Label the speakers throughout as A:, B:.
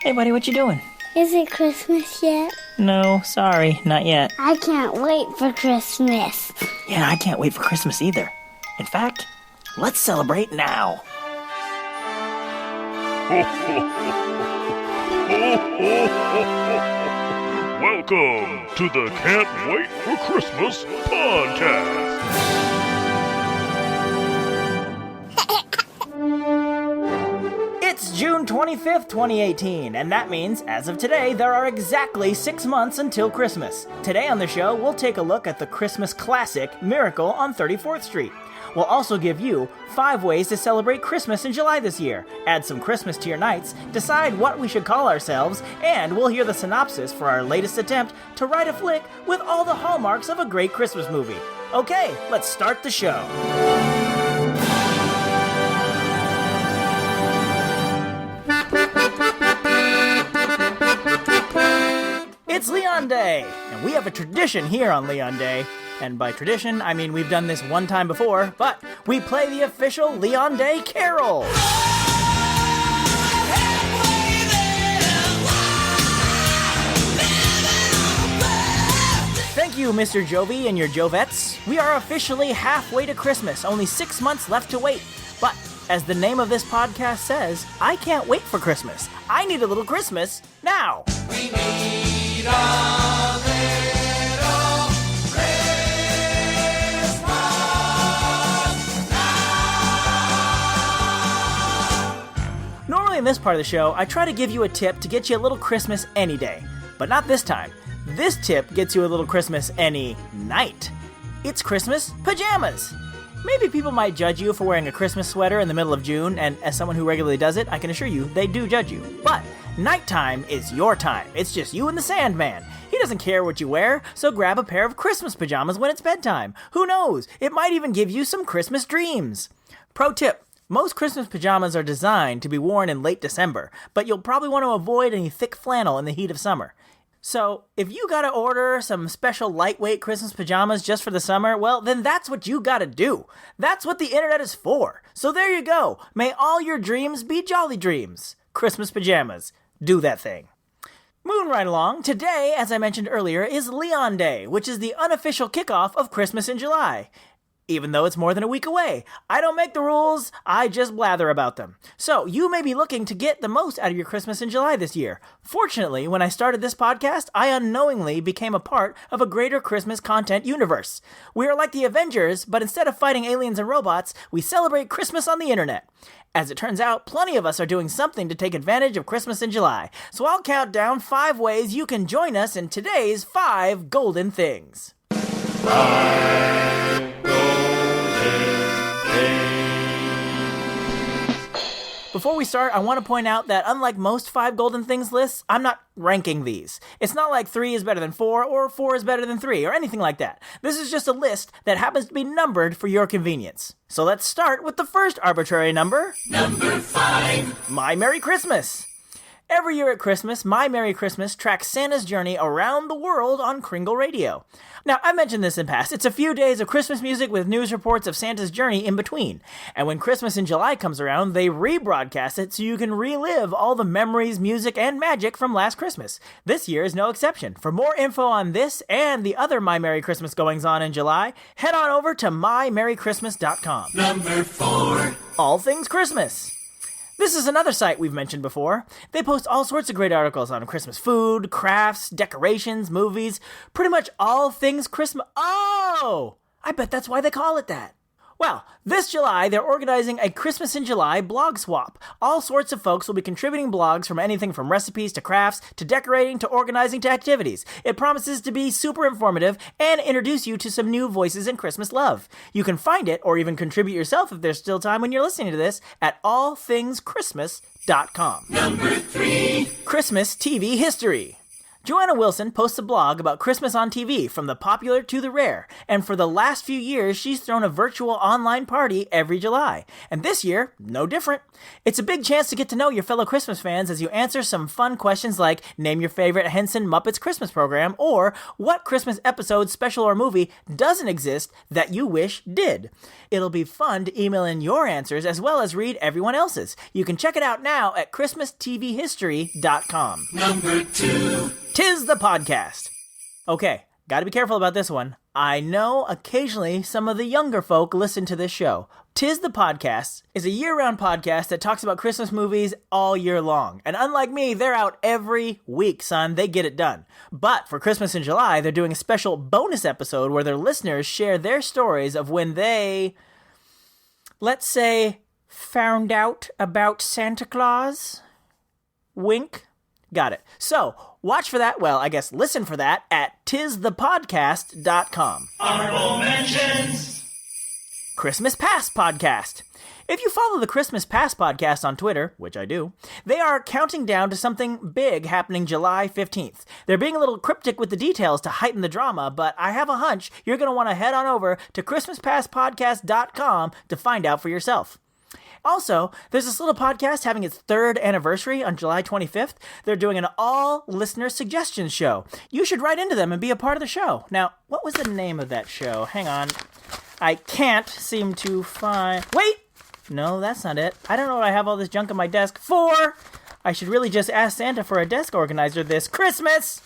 A: Hey, buddy, what you doing?
B: Is it Christmas yet?
A: No, sorry, not yet.
B: I can't wait for Christmas.
A: Yeah, I can't wait for Christmas either. In fact, let's celebrate now.
C: Welcome to the Can't Wait for Christmas podcast.
A: It's June 25th, 2018, and that means, as of today, there are exactly 6 months until Christmas. Today on the show, we'll take a look at the Christmas classic, Miracle on 34th Street. We'll also give you 5 ways to celebrate Christmas in July this year, add some Christmas to your nights, decide what we should call ourselves, and we'll hear the synopsis for our latest attempt to write a flick with all the hallmarks of a great Christmas movie. Okay, let's start the show. It's Leon Day, and we have a tradition here on Leon Day. And by tradition, I mean we've done this one time before, but we play the official Leon Day Carol. Thank you, Mr. Jovi and your Jovettes. We are officially halfway to Christmas, only 6 months left to wait. But as the name of this podcast says, I can't wait for Christmas. I need a little Christmas now. We need a little Christmas now. Normally in this part of the show, I try to give you a tip to get you a little Christmas any day. But not this time. This tip gets you a little Christmas any night. It's Christmas pajamas. Maybe people might judge you for wearing a Christmas sweater in the middle of June, and as someone who regularly does it, I can assure you they do judge you. But nighttime is your time. It's just you and the Sandman. He doesn't care what you wear, so grab a pair of Christmas pajamas when it's bedtime. Who knows? It might even give you some Christmas dreams. Pro tip. Most Christmas pajamas are designed to be worn in late December, but you'll probably want to avoid any thick flannel in the heat of summer. So, if you gotta order some special lightweight Christmas pajamas just for the summer, well, then that's what you gotta do. That's what the internet is for. So there you go. May all your dreams be jolly dreams. Christmas pajamas. Do that thing. Moving right along, today, as I mentioned earlier, is Leon Day, which is the unofficial kickoff of Christmas in July. Even though it's more than a week away. I don't make the rules, I just blather about them. So, you may be looking to get the most out of your Christmas in July this year. Fortunately, when I started this podcast, I unknowingly became a part of a greater Christmas content universe. We are like the Avengers, but instead of fighting aliens and robots, we celebrate Christmas on the internet. As it turns out, plenty of us are doing something to take advantage of Christmas in July. So I'll count down 5 ways you can join us in today's 5 golden things. 5 Before we start, I want to point out that unlike most 5 golden things lists, I'm not ranking these. It's not like 3 is better than 4 or 4 is better than 3 or anything like that. This is just a list that happens to be numbered for your convenience. So let's start with the first arbitrary number. Number 5. My Merry Christmas. Every year at Christmas, My Merry Christmas tracks Santa's journey around the world on Kringle Radio. Now, I've mentioned this in past. It's a few days of Christmas music with news reports of Santa's journey in between. And when Christmas in July comes around, they rebroadcast it so you can relive all the memories, music, and magic from last Christmas. This year is no exception. For more info on this and the other My Merry Christmas goings-on in July, head on over to mymerrychristmas.com. Number 4. All Things Christmas. This is another site we've mentioned before. They post all sorts of great articles on Christmas food, crafts, decorations, movies, pretty much all things Christmas. Oh! I bet that's why they call it that. Well, this July, they're organizing a Christmas in July blog swap. All sorts of folks will be contributing blogs from anything from recipes to crafts to decorating to organizing to activities. It promises to be super informative and introduce you to some new voices in Christmas love. You can find it or even contribute yourself if there's still time when you're listening to this at allthingschristmas.com. Number 3. Christmas TV history. Joanna Wilson posts a blog about Christmas on TV, from the popular to the rare, and for the last few years, she's thrown a virtual online party every July. And this year, no different. It's a big chance to get to know your fellow Christmas fans as you answer some fun questions like, name your favorite Henson Muppets Christmas program, or what Christmas episode, special, or movie doesn't exist that you wish did. It'll be fun to email in your answers as well as read everyone else's. You can check it out now at ChristmasTVHistory.com.
D: Number 2.
A: 'Tis the Podcast. Okay, gotta be careful about this one. I know occasionally some of the younger folk listen to this show. 'Tis the Podcast is a year-round podcast that talks about Christmas movies all year long. And unlike me, they're out every week, son. They get it done. But for Christmas in July, they're doing a special bonus episode where their listeners share their stories of when they, let's say, found out about Santa Claus. Wink. Got it. So, watch for that, well, I guess listen for that at tisthepodcast.com.
D: Honorable mentions.
A: Christmas Past Podcast. If you follow the Christmas Past Podcast on Twitter, which I do, they are counting down to something big happening July 15th. They're being a little cryptic with the details to heighten the drama, but I have a hunch you're going to want to head on over to christmaspastpodcast.com to find out for yourself. Also, there's this little podcast having its 3rd anniversary on July 25th. They're doing an all-listener suggestions show. You should write into them and be a part of the show. Now, what was the name of that show? Hang on. I can't seem to find... Wait! No, that's not it. I don't know what I have all this junk on my desk for. I should really just ask Santa for a desk organizer this Christmas.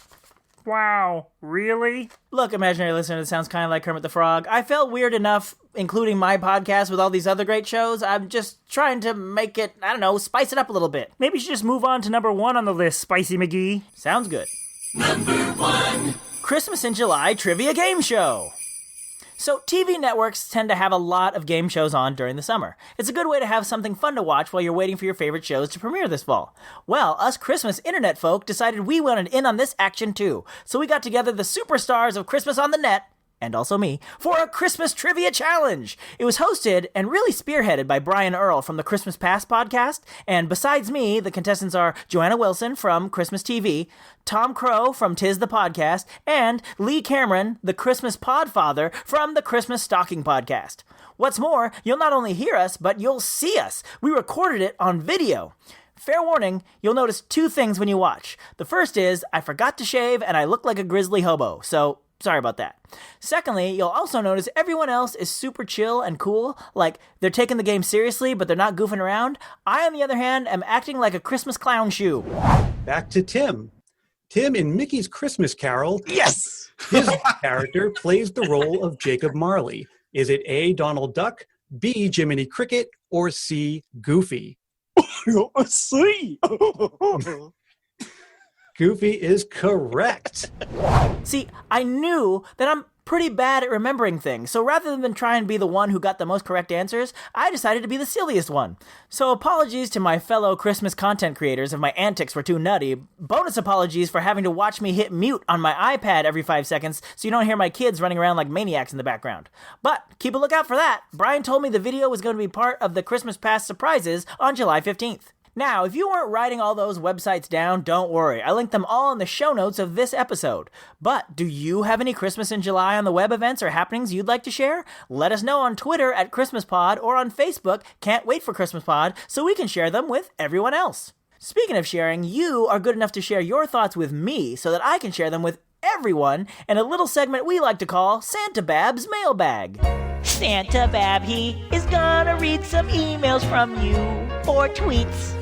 A: Wow, really? Look, imaginary listener, that sounds kind of like Kermit the Frog. I felt weird enough including my podcast with all these other great shows. I'm just trying to make it, I don't know, spice it up a little bit. Maybe you should just move on to number 1 on the list, Spicy McGee. Sounds good.
D: Number 1.
A: Christmas in July Trivia Game Show. So, TV networks tend to have a lot of game shows on during the summer. It's a good way to have something fun to watch while you're waiting for your favorite shows to premiere this fall. Well, us Christmas internet folk decided we wanted in on this action too. So we got together the superstars of Christmas on the net, and also me, for a Christmas Trivia Challenge. It was hosted and really spearheaded by Brian Earl from the Christmas Past Podcast, and besides me, the contestants are Joanna Wilson from Christmas TV, Tom Crow from 'Tis the Podcast, and Lee Cameron, the Christmas Podfather from the Christmas Stocking Podcast. What's more, you'll not only hear us, but you'll see us. We recorded it on video. Fair warning, you'll notice 2 things when you watch. The first is, I forgot to shave and I look like a grizzly hobo, so sorry about that. Secondly, you'll also notice everyone else is super chill and cool, like they're taking the game seriously, but they're not goofing around. I, on the other hand, am acting like a Christmas clown shoe.
E: Back to Tim. Tim in Mickey's Christmas Carol.
F: Yes!
E: His character plays the role of Jacob Marley. Is it A, Donald Duck, B, Jiminy Cricket, or C, Goofy?
F: See.
E: Goofy is correct.
A: See, I knew that I'm pretty bad at remembering things, so rather than try and be the one who got the most correct answers, I decided to be the silliest one. So apologies to my fellow Christmas content creators if my antics were too nutty. Bonus apologies for having to watch me hit mute on my iPad every 5 seconds so you don't hear my kids running around like maniacs in the background. But keep a lookout for that. Brian told me the video was going to be part of the Christmas Past surprises on July 15th. Now, if you weren't writing all those websites down, don't worry. I linked them all in the show notes of this episode. But do you have any Christmas in July on the web events or happenings you'd like to share? Let us know on Twitter at ChristmasPod or on Facebook, Can't Wait for Christmas Pod, so we can share them with everyone else. Speaking of sharing, you are good enough to share your thoughts with me so that I can share them with everyone in a little segment we like to call Santa Babb's Mailbag. Santa Babb, he is gonna read some emails from you, or tweets,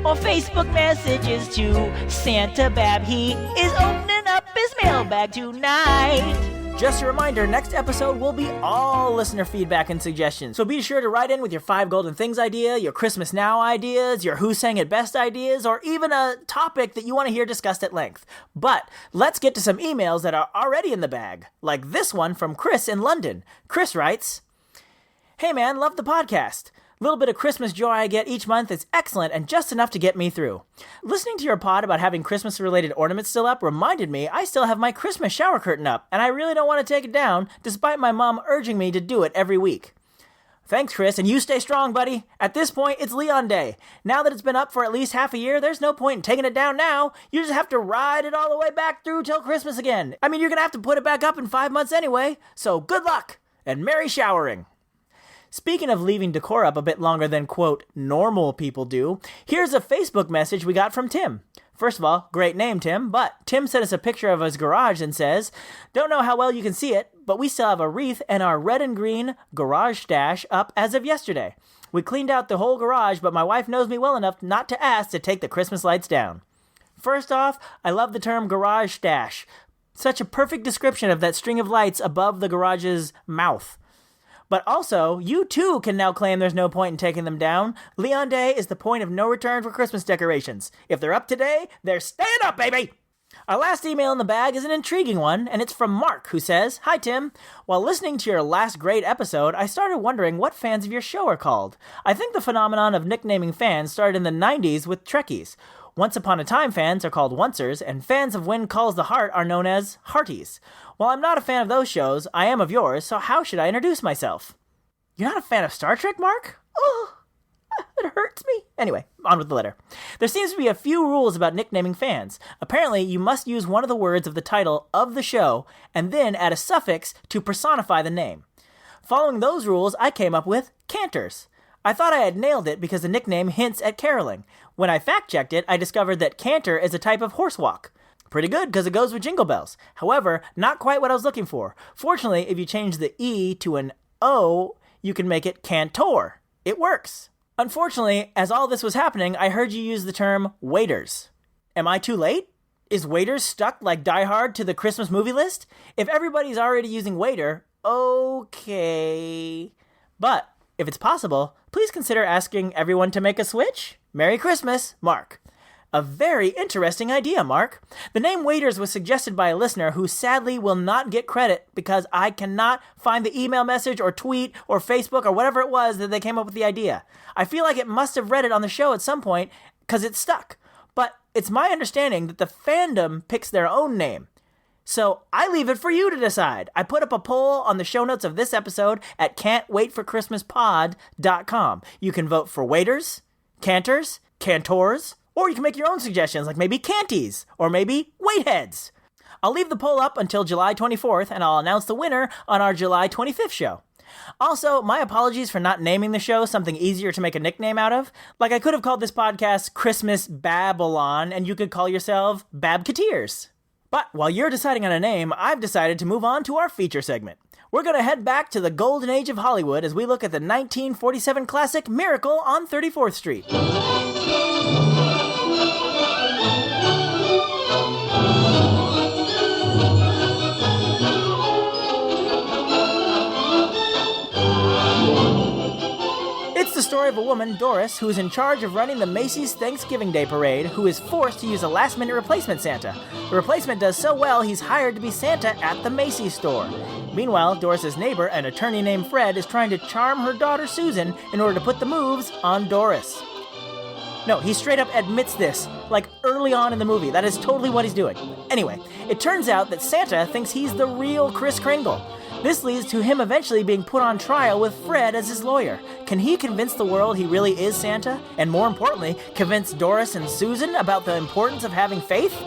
A: or Facebook messages too. Santa Babb, he is opening up his mailbag tonight. Just a reminder, next episode will be all listener feedback and suggestions. So be sure to write in with your 5 golden things idea, your Christmas Now ideas, your Who Sang It Best ideas, or even a topic that you want to hear discussed at length. But let's get to some emails that are already in the bag, like this one from Chris in London. Chris writes, "Hey man, love the podcast. Little bit of Christmas joy I get each month is excellent and just enough to get me through. Listening to your pod about having Christmas-related ornaments still up reminded me I still have my Christmas shower curtain up, and I really don't want to take it down, despite my mom urging me to do it every week. Thanks, Chris, and you stay strong, buddy. At this point, it's Leon Day. Now that it's been up for at least half a year, there's no point in taking it down now. You just have to ride it all the way back through till Christmas again. I mean, you're gonna have to put it back up in 5 months anyway, so good luck, and merry showering. Speaking of leaving decor up a bit longer than, quote, normal people do, here's a Facebook message we got from Tim. First of all, great name, Tim, but Tim sent us a picture of his garage and says, "Don't know how well you can see it, but we still have a wreath and our red and green garage stash up as of yesterday. We cleaned out the whole garage, but my wife knows me well enough not to ask to take the Christmas lights down." First off, I love the term garage stash. Such a perfect description of that string of lights above the garage's mouth. But also, you too can now claim there's no point in taking them down. Leon Day is the point of no return for Christmas decorations. If they're up today, they're staying up, baby! Our last email in the bag is an intriguing one, and it's from Mark, who says, "Hi, Tim. While listening to your last great episode, I started wondering what fans of your show are called. I think the phenomenon of nicknaming fans started in the 90s with Trekkies. Once Upon a Time fans are called Oncers, and fans of When Calls the Heart are known as Hearties. While I'm not a fan of those shows, I am of yours, so how should I introduce myself?" You're not a fan of Star Trek, Mark? Oh, it hurts me. Anyway, on with the letter. There seems to be a few rules about nicknaming fans. Apparently, you must use one of the words of the title of the show, and then add a suffix to personify the name. Following those rules, I came up with Cantors. I thought I had nailed it because the nickname hints at caroling. When I fact-checked it, I discovered that canter is a type of horse walk. Pretty good, because it goes with Jingle Bells. However, not quite what I was looking for. Fortunately, if you change the E to an O, you can make it cantor. It works. Unfortunately, as all this was happening, I heard you use the term waiters. Am I too late? Is waiters stuck like Die Hard to the Christmas movie list? If everybody's already using waiter, okay. But if it's possible, please consider asking everyone to make a switch. Merry Christmas, Mark. A very interesting idea, Mark. The name Waiters was suggested by a listener who sadly will not get credit because I cannot find the email message or tweet or Facebook or whatever it was that they came up with the idea. I feel like it must have read it on the show at some point because it stuck. But it's my understanding that the fandom picks their own name. So I leave it for you to decide. I put up a poll on the show notes of this episode at can'twaitforchristmaspod.com. You can vote for waiters, cantors, cantors, or you can make your own suggestions, like maybe canties, or maybe waitheads. I'll leave the poll up until July 24th, and I'll announce the winner on our July 25th show. Also, my apologies for not naming the show something easier to make a nickname out of. Like, I could have called this podcast Christmas Babylon, and you could call yourself Babketeers. But while you're deciding on a name, I've decided to move on to our feature segment. We're going to head back to the golden age of Hollywood as we look at the 1947 classic Miracle on 34th Street. The story of a woman, Doris, who is in charge of running the Macy's Thanksgiving Day Parade, who is forced to use a last-minute replacement Santa. The replacement does so well, he's hired to be Santa at the Macy's store. Meanwhile, Doris's neighbor, an attorney named Fred, is trying to charm her daughter Susan in order to put the moves on Doris. No, he straight up admits this, like early on in the movie. That is totally what he's doing. Anyway, it turns out that Santa thinks he's the real Kris Kringle. This leads to him eventually being put on trial with Fred as his lawyer. Can he convince the world he really is Santa? And more importantly, convince Doris and Susan about the importance of having faith?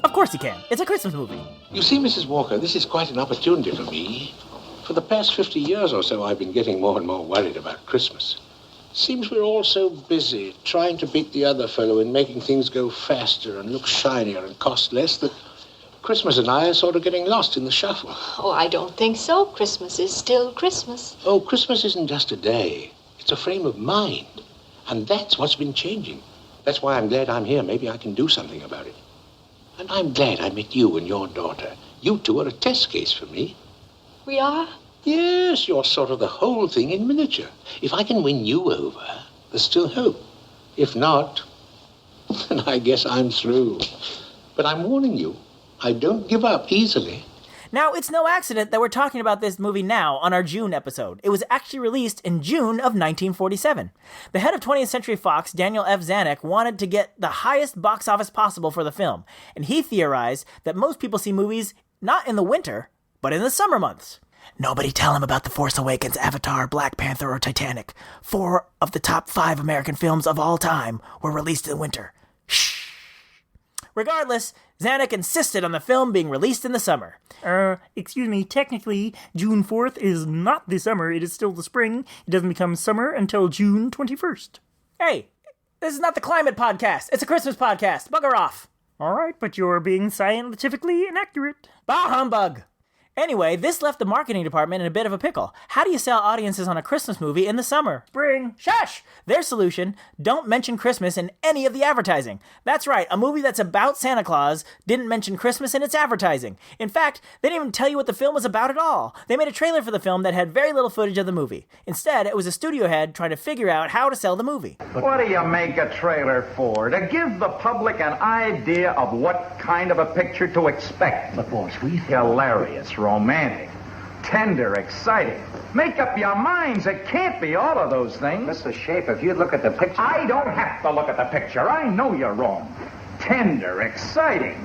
A: Of course he can. It's a Christmas movie.
G: You see, Mrs. Walker, this is quite an opportunity for me. For the past 50 years or so, I've been getting more and more worried about Christmas. Seems we're all so busy trying to beat the other fellow in making things go faster and look shinier and cost less that Christmas and I are sort of getting lost in the shuffle.
H: Oh, I don't think so. Christmas is still Christmas.
G: Oh, Christmas isn't just a day. It's a frame of mind. And that's what's been changing. That's why I'm glad I'm here. Maybe I can do something about it. And I'm glad I met you and your daughter. You two are a test case for me.
H: We are?
G: Yes, you're sort of the whole thing in miniature. If I can win you over, there's still hope. If not, then I guess I'm through. But I'm warning you, I don't give up easily.
A: Now, it's no accident that we're talking about this movie now on our June episode. It was actually released in June of 1947. The head of 20th Century Fox, Daniel F. Zanuck, wanted to get the highest box office possible for the film, and he theorized that most people see movies not in the winter, but in the summer months. Nobody tell him about The Force Awakens, Avatar, Black Panther, or Titanic. 4 of the top 5 American films of all time were released in winter. Shh. Regardless, Zanuck insisted on the film being released in the summer.
F: Excuse me, technically, June 4th is not the summer, it is still the spring. It doesn't become summer until June 21st.
A: Hey, this is not the climate podcast. It's a Christmas podcast. Bugger off.
F: Alright, but you're being scientifically inaccurate.
A: Bah humbug. Anyway, this left the marketing department in a bit of a pickle. How do you sell audiences on a Christmas movie in the summer?
F: Spring.
A: Shush! Their solution, don't mention Christmas in any of the advertising. That's right, a movie that's about Santa Claus didn't mention Christmas in its advertising. In fact, they didn't even tell you what the film was about at all. They made a trailer for the film that had very little footage of the movie. Instead, it was a studio head trying to figure out how to sell the movie.
I: What do you make a trailer for? To give the public an idea of what kind of a picture to expect.
G: But, boss, we...
I: Hilarious, romantic, tender, exciting. Make up your minds. It can't be all of those things.
G: Mr. Shape, if you look at the picture...
I: I don't have to look at the picture. I know you're wrong. Tender, exciting.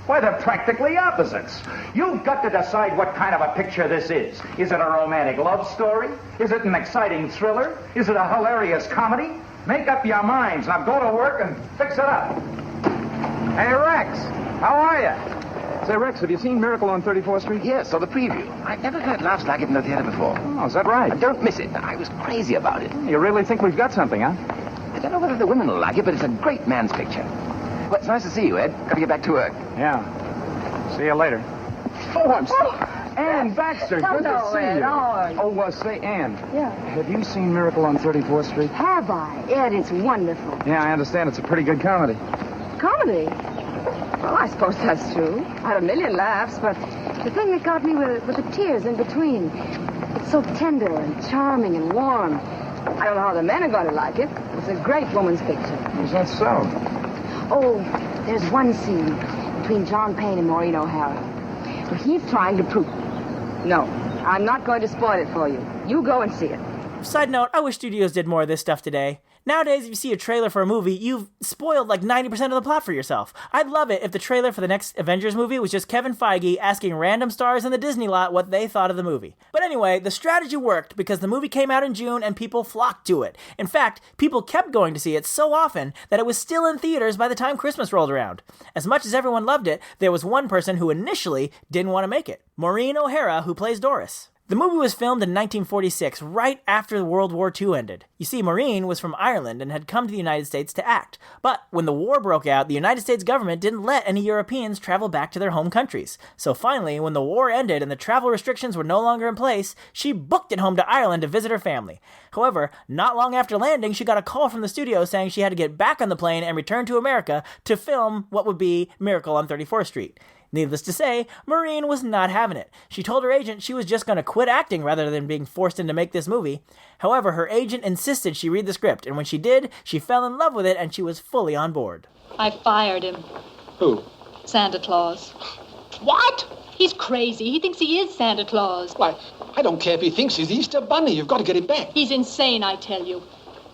I: Why, they're practically opposites. You've got to decide what kind of a picture this is. Is it a romantic love story? Is it an exciting thriller? Is it a hilarious comedy? Make up your minds. Now go to work and fix it up. Hey, Rex, how are you? Say, Rex, have you seen Miracle on 34th Street?
J: Yes, or the preview. I've never heard laughs like it in the theater before.
I: Oh, is that right?
J: Don't miss it. I was crazy about it.
I: You really think we've got something, huh?
J: I don't know whether the women will like it, but it's a great man's picture. Well, it's nice to see you, Ed. Got to get back to work.
I: Yeah. See you later.
J: Oh, I'm sorry.
I: Ann Baxter, good to see you. Oh, say, Ann.
K: Yeah.
I: Have you seen Miracle on 34th Street?
K: Have I? Ed, it's wonderful.
I: Yeah, I understand. It's a pretty good comedy.
K: Comedy? Well, I suppose that's true. I had a million laughs, but the thing that got me were the tears in between. It's so tender and charming and warm. I don't know how the men are going to like it. It's a great woman's picture.
I: Is that so?
K: Oh, there's one scene between John Payne and Maureen O'Hara where he's trying to prove... No, I'm not going to spoil it for you. You go and see it.
A: Side note, I wish studios did more of this stuff today. Nowadays, if you see a trailer for a movie, you've spoiled like 90% of the plot for yourself. I'd love it if the trailer for the next Avengers movie was just Kevin Feige asking random stars in the Disney lot what they thought of the movie. But anyway, the strategy worked because the movie came out in June and people flocked to it. In fact, people kept going to see it so often that it was still in theaters by the time Christmas rolled around. As much as everyone loved it, there was one person who initially didn't want to make it. Maureen O'Hara, who plays Doris. The movie was filmed in 1946, right after World War II ended. You see, Maureen was from Ireland and had come to the United States to act. But when the war broke out, the United States government didn't let any Europeans travel back to their home countries. So finally, when the war ended and the travel restrictions were no longer in place, she booked it home to Ireland to visit her family. However, not long after landing, she got a call from the studio saying she had to get back on the plane and return to America to film what would be Miracle on 34th Street. Needless to say, Maureen was not having it. She told her agent she was just going to quit acting rather than being forced in to make this movie. However, her agent insisted she read the script, and when she did, she fell in love with it and she was fully on board.
H: I fired him.
G: Who?
H: Santa Claus.
G: What?
H: He's crazy. He thinks he is Santa Claus.
G: Why, I don't care if he thinks he's the Easter Bunny. You've got to get him back.
H: He's insane, I tell you.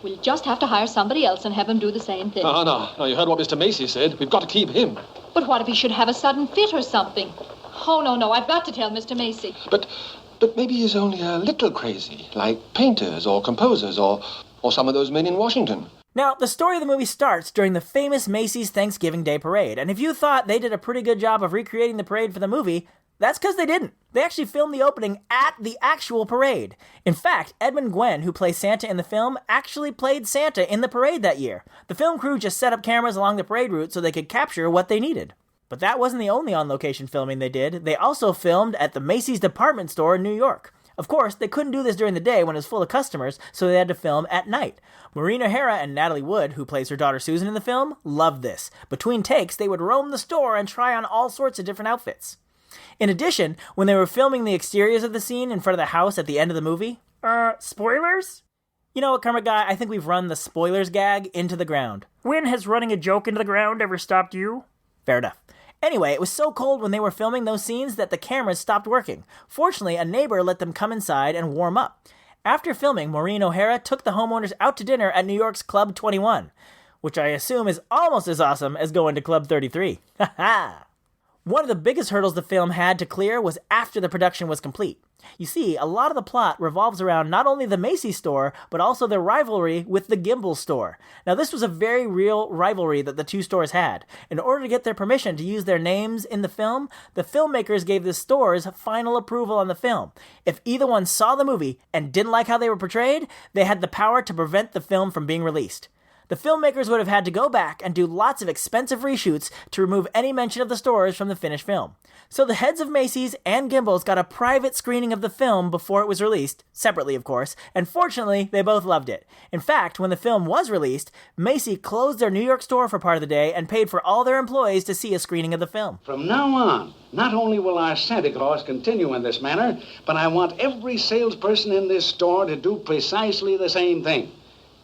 H: We'll just have to hire somebody else and have him do the same thing.
L: No, you heard what Mr. Macy said. We've got to keep him.
H: But what if he should have a sudden fit or something? Oh, no, I've got to tell Mr. Macy.
L: But maybe he's only a little crazy, like painters or composers or some of those men in Washington.
A: Now, the story of the movie starts during the famous Macy's Thanksgiving Day Parade, and if you thought they did a pretty good job of recreating the parade for the movie, that's because they didn't. They actually filmed the opening at the actual parade. In fact, Edmund Gwenn, who plays Santa in the film, actually played Santa in the parade that year. The film crew just set up cameras along the parade route so they could capture what they needed. But that wasn't the only on-location filming they did. They also filmed at the Macy's department store in New York. Of course, they couldn't do this during the day when it was full of customers, so they had to film at night. Maureen O'Hara and Natalie Wood, who plays her daughter Susan in the film, loved this. Between takes, they would roam the store and try on all sorts of different outfits. In addition, when they were filming the exteriors of the scene in front of the house at the end of the movie...
F: Spoilers?
A: You know what, Kermit Guy? I think we've run the spoilers gag into the ground.
F: When has running a joke into the ground ever stopped you?
A: Fair enough. Anyway, it was so cold when they were filming those scenes that the cameras stopped working. Fortunately, a neighbor let them come inside and warm up. After filming, Maureen O'Hara took the homeowners out to dinner at New York's Club 21, which I assume is almost as awesome as going to Club 33. Ha ha! One of the biggest hurdles the film had to clear was after the production was complete. You see, a lot of the plot revolves around not only the Macy's store, but also their rivalry with the Gimbel store. Now, this was a very real rivalry that the two stores had. In order to get their permission to use their names in the film, the filmmakers gave the stores final approval on the film. If either one saw the movie and didn't like how they were portrayed, they had the power to prevent the film from being released. The filmmakers would have had to go back and do lots of expensive reshoots to remove any mention of the stores from the finished film. So the heads of Macy's and Gimbel's got a private screening of the film before it was released, separately of course, and fortunately they both loved it. In fact, when the film was released, Macy closed their New York store for part of the day and paid for all their employees to see a screening of the film.
M: From now on, not only will our Santa Claus continue in this manner, but I want every salesperson in this store to do precisely the same thing.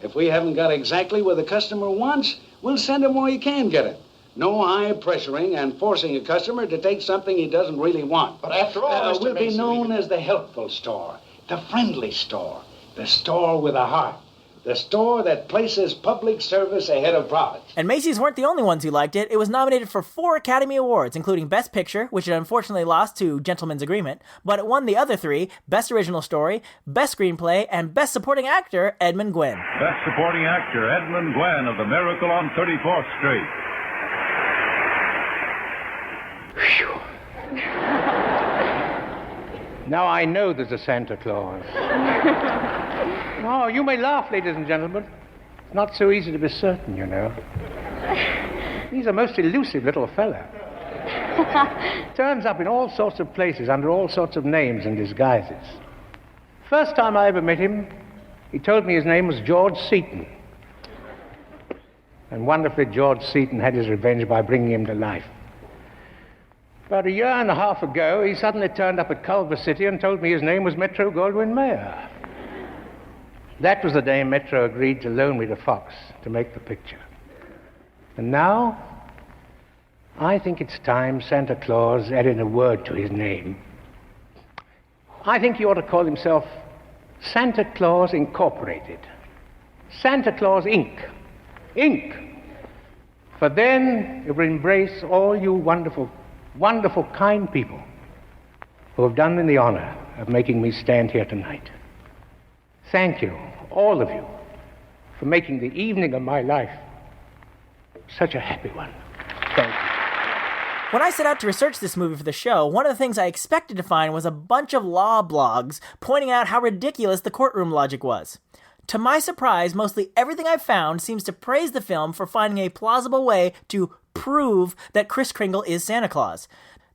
M: If we haven't got exactly what the customer wants, we'll send him where he can get it. No high pressuring and forcing a customer to take something he doesn't really want.
G: But after all,
M: we'll be known as the helpful store, the friendly store, the store with a heart, the store that places public service ahead of profits.
A: And Macy's weren't the only ones who liked it. It was nominated for 4 Academy Awards, including Best Picture, which it unfortunately lost to Gentleman's Agreement, but it won the other 3, Best Original Story, Best Screenplay, and Best Supporting Actor, Edmund Gwenn.
N: Best Supporting Actor, Edmund Gwenn of The Miracle on 34th Street.
O: Now I know there's a Santa Claus. Oh, you may laugh, ladies and gentlemen. It's not so easy to be certain, you know. He's a most elusive little fella. Turns up in all sorts of places, under all sorts of names and disguises. First time I ever met him, he told me his name was George Seaton. And wonderfully, George Seaton had his revenge by bringing him to life. About a year and a half ago, he suddenly turned up at Culver City and told me his name was Metro Goldwyn Mayer. That was the day Metro agreed to loan me to Fox to make the picture. And now, I think it's time Santa Claus added a word to his name. I think he ought to call himself Santa Claus Incorporated. Santa Claus Inc. Inc. For then it will embrace all you wonderful, wonderful, kind people who have done me the honor of making me stand here tonight. Thank you, all of you, for making the evening of my life such a happy one. Thank you.
A: When I set out to research this movie for the show, one of the things I expected to find was a bunch of law blogs pointing out how ridiculous the courtroom logic was. To my surprise, mostly everything I've found seems to praise the film for finding a plausible way to prove that Kris Kringle is Santa Claus.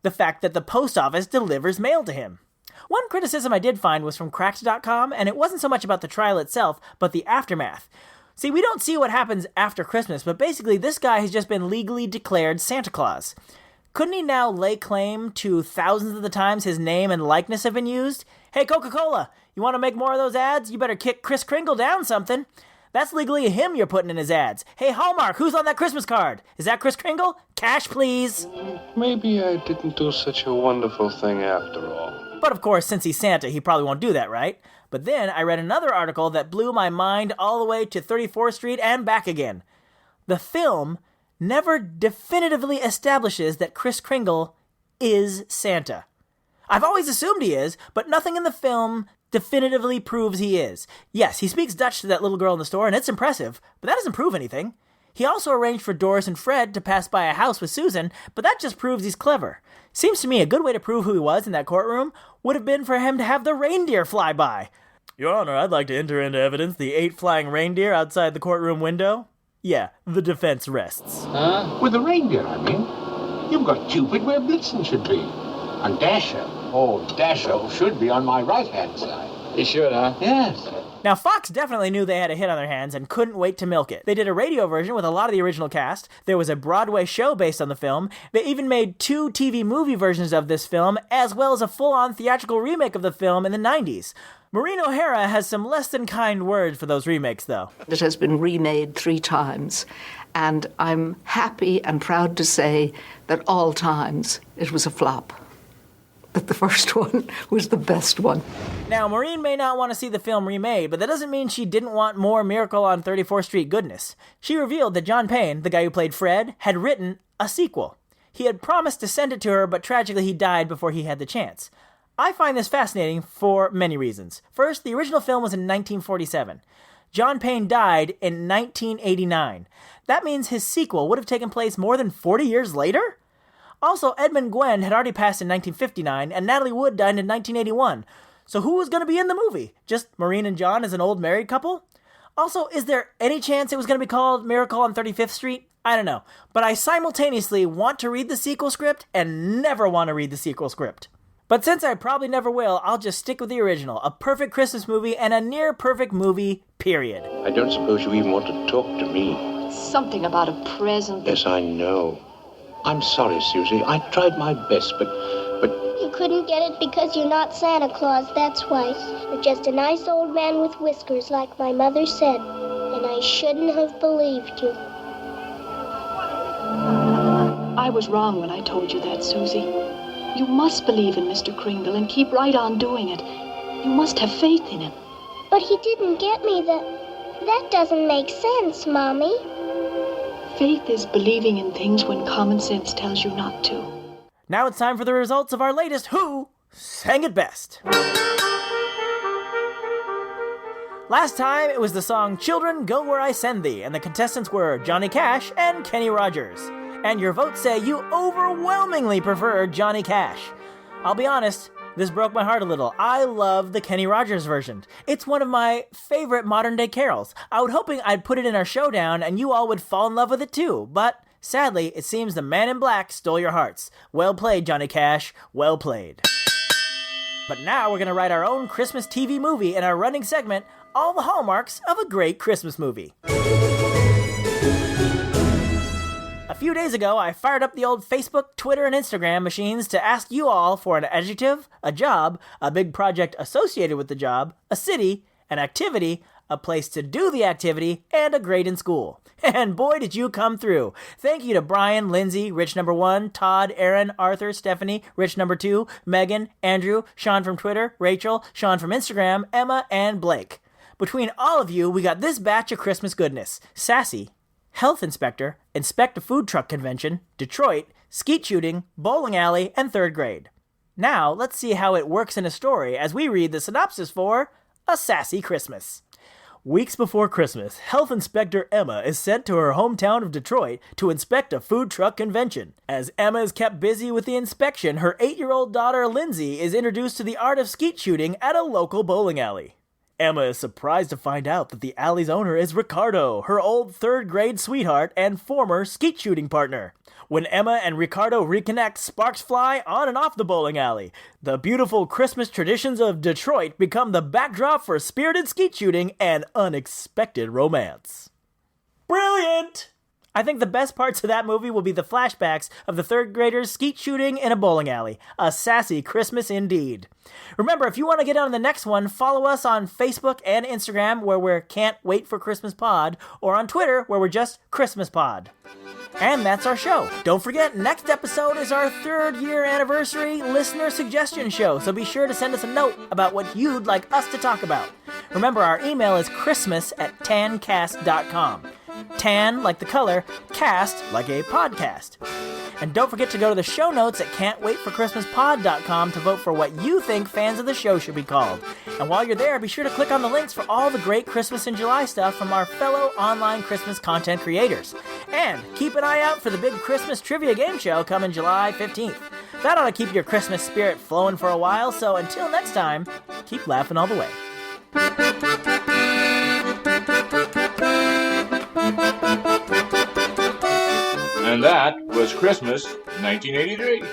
A: The fact that the post office delivers mail to him. One criticism I did find was from Cracked.com, and it wasn't so much about the trial itself, but the aftermath. See, we don't see what happens after Christmas, but basically this guy has just been legally declared Santa Claus. Couldn't he now lay claim to thousands of the times his name and likeness have been used? Hey, Coca-Cola, you want to make more of those ads? You better kick Kris Kringle down something. That's legally him you're putting in his ads. Hey, Hallmark, who's on that Christmas card? Is that Kris Kringle? Cash, please.
L: Maybe I didn't do such a wonderful thing after all.
A: But of course, since he's Santa, he probably won't do that, right? But then I read another article that blew my mind all the way to 34th Street and back again. The film never definitively establishes that Kris Kringle is Santa. I've always assumed he is, but nothing in the film definitively proves he is. Yes, he speaks Dutch to that little girl in the store, and it's impressive, but that doesn't prove anything. He also arranged for Doris and Fred to pass by a house with Susan, but that just proves he's clever. Seems to me a good way to prove who he was in that courtroom would have been for him to have the reindeer fly by. Your Honor, I'd like to enter into evidence the 8 flying reindeer outside the courtroom window. Yeah, the defense rests.
G: With the reindeer, I mean. You've got Cupid where Blitzen should be. And Dasher. Oh, Dasher should be on my right-hand side.
L: He should, huh?
G: Yes.
A: Now, Fox definitely knew they had a hit on their hands and couldn't wait to milk it. They did a radio version with a lot of the original cast. There was a Broadway show based on the film. They even made 2 TV movie versions of this film, as well as a full-on theatrical remake of the film in the 90s. Maureen O'Hara has some less than kind words for those remakes, though.
P: It has been remade 3 times, and I'm happy and proud to say that all times it was a flop. That the first one was the best one.
A: Now, Maureen may not want to see the film remade, but that doesn't mean she didn't want more Miracle on 34th Street goodness. She revealed that John Payne, the guy who played Fred, had written a sequel. He had promised to send it to her, but tragically he died before he had the chance. I find this fascinating for many reasons. First, the original film was in 1947. John Payne died in 1989. That means his sequel would have taken place more than 40 years later? Also, Edmund Gwenn had already passed in 1959, and Natalie Wood died in 1981. So who was going to be in the movie? Just Maureen and John as an old married couple? Also, is there any chance it was going to be called Miracle on 35th Street? I don't know. But I simultaneously want to read the sequel script and never want to read the sequel script. But since I probably never will, I'll just stick with the original. A perfect Christmas movie and a near-perfect movie, period.
G: I don't suppose you even want to talk to me.
H: Something about a present.
G: Yes, I know. I'm sorry, Susie. I tried my best, but...
B: You couldn't get it because you're not Santa Claus, that's why. You're just a nice old man with whiskers, like my mother said. And I shouldn't have believed you.
H: I was wrong when I told you that, Susie. You must believe in Mr. Kringle and keep right on doing it. You must have faith in him.
B: But he didn't get me That doesn't make sense, Mommy.
H: Faith is believing in things when common sense tells you not to.
A: Now it's time for the results of our latest Who Sang It Best. Last time, it was the song Children Go Where I Send Thee, and the contestants were Johnny Cash and Kenny Rogers. And your votes say you overwhelmingly prefer Johnny Cash. I'll be honest, this broke my heart a little. I love the Kenny Rogers version. It's one of my favorite modern-day carols. I was hoping I'd put it in our showdown and you all would fall in love with it too, but sadly, it seems the Man in Black stole your hearts. Well played, Johnny Cash. Well played. But now we're going to write our own Christmas TV movie in our running segment, All the Hallmarks of a Great Christmas Movie. A few days ago, I fired up the old Facebook, Twitter, and Instagram machines to ask you all for an adjective, a job, a big project associated with the job, a city, an activity, a place to do the activity, and a grade in school. And boy, did you come through. Thank you to Brian, Lindsay, Rich number 1, Todd, Aaron, Arthur, Stephanie, Rich number 2, Megan, Andrew, Sean from Twitter, Rachel, Sean from Instagram, Emma, and Blake. Between all of you, we got this batch of Christmas goodness. Sassy, Health Inspector, Inspect a Food Truck Convention, Detroit, Skeet Shooting, Bowling Alley, and 3rd grade. Now, let's see how it works in a story as we read the synopsis for A Sassy Christmas. Weeks before Christmas, Health Inspector Emma is sent to her hometown of Detroit to inspect a food truck convention. As Emma is kept busy with the inspection, her 8-year-old daughter Lindsay is introduced to the art of skeet shooting at a local bowling alley. Emma is surprised to find out that the alley's owner is Ricardo, her old 3rd grade sweetheart and former skeet shooting partner. When Emma and Ricardo reconnect, sparks fly on and off the bowling alley. The beautiful Christmas traditions of Detroit become the backdrop for spirited skeet shooting and unexpected romance. Brilliant! I think the best parts of that movie will be the flashbacks of the 3rd graders skeet shooting in a bowling alley. A sassy Christmas indeed. Remember, if you want to get on the next one, follow us on Facebook and Instagram, where we're Can't Wait for Christmas Pod, or on Twitter, where we're just Christmas Pod. And that's our show. Don't forget, next episode is our 3rd year anniversary listener suggestion show, so be sure to send us a note about what you'd like us to talk about. Remember, our email is christmas@tancast.com. Tan, like the color, cast, like a podcast. And don't forget to go to the show notes at can'twaitforchristmaspod.com to vote for what you think fans of the show should be called. And while you're there, be sure to click on the links for all the great Christmas in July stuff from our fellow online Christmas content creators. And keep an eye out for the big Christmas trivia game show coming July 15th. That ought to keep your Christmas spirit flowing for a while, so until next time, keep laughing all the way.
Q: And that was Christmas 1983.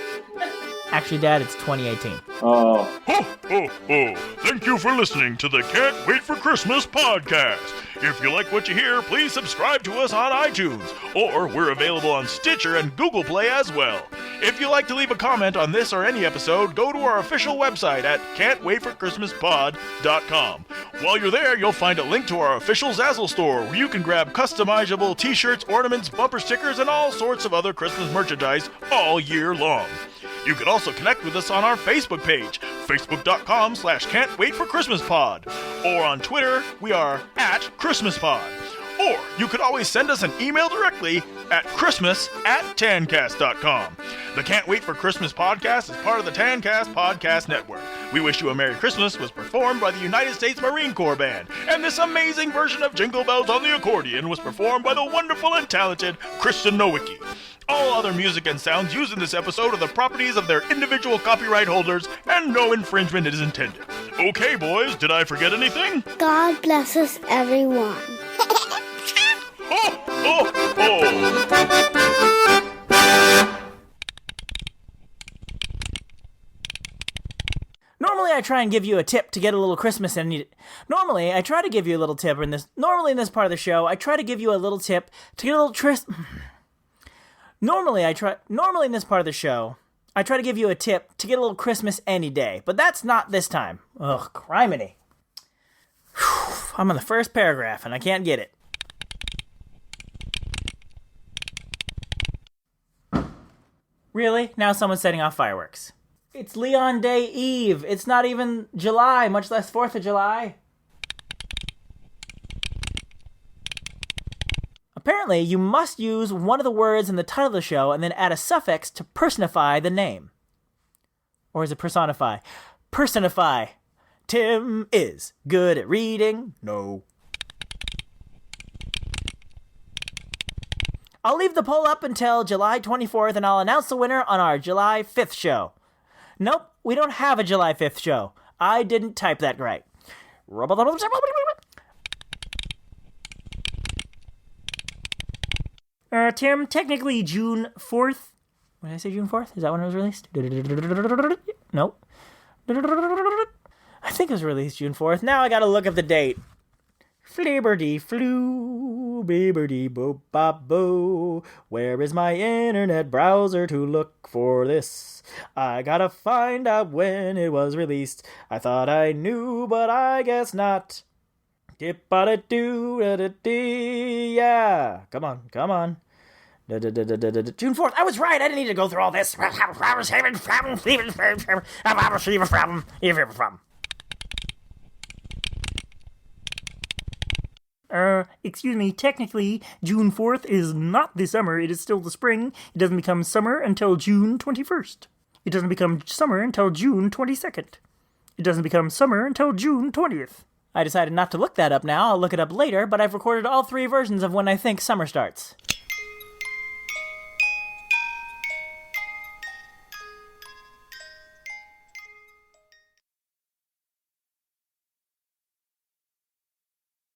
A: Actually, Dad, it's 2018.
Q: Oh.
C: Ho, ho, ho. Thank you for listening to the Can't Wait for Christmas podcast. If you like what you hear, please subscribe to us on iTunes, or we're available on Stitcher and Google Play as well. If you'd like to leave a comment on this or any episode, go to our official website at can'twaitforchristmaspod.com. While you're there, you'll find a link to our official Zazzle store, where you can grab customizable t-shirts, ornaments, bumper stickers, and all sorts of other Christmas merchandise all year long. You can also connect with us on our Facebook page, facebook.com/can'twaitforchristmaspod. Or on Twitter, we are @ChristmasPod. Or you could always send us an email directly at christmas@tancast.com. The Can't Wait for Christmas podcast is part of the Tancast Podcast Network. We Wish You a Merry Christmas was performed by the United States Marine Corps Band, and this amazing version of Jingle Bells on the accordion was performed by the wonderful and talented Kristen Nowicki. All other music and sounds used in this episode are the properties of their individual copyright holders, and no infringement is intended. Okay, boys, did I forget anything?
B: God bless us, everyone.
C: Ho, ho, ho!
A: Normally I try and give you a tip to get a little Christmas and Normally I try to give you a little tip in this part of the show, I try to give you a little tip to get a little Normally in this part of the show, I try to give you a tip to get a little Christmas any day, but that's not this time. Ugh, criminy. I'm on the first paragraph and I can't get it. Really? Now someone's setting off fireworks. It's Leon Day Eve. It's not even July, much less 4th of July. Apparently, you must use one of the words in the title of the show and then add a suffix to personify the name. Or is it personify? Personify. Tim is good at reading. No. I'll leave the poll up until July 24th and I'll announce the winner on our July 5th show. Nope, we don't have a July 5th show. I didn't type that right.
F: Tim, technically June 4th.
A: When did I say June 4th? Is that when it was released? Nope. I think it was released June 4th. Now I gotta look up the date. Flibberty flu, bibberty bo bop boo. Where is my internet browser to look for this? I gotta find out when it was released. I thought I knew, but I guess not. Dip-a-da-doo-da-da-dee, yeah. Come on. June 4th. I was right. I didn't need to go through all this.
F: Excuse me, technically, June 4th is not the summer, it is still the spring. It doesn't become summer until June 21st. It doesn't become summer until June 22nd. It doesn't become summer until June 20th.
A: I decided not to look that up now. I'll look it up later, but I've recorded all 3 versions of when I think summer starts.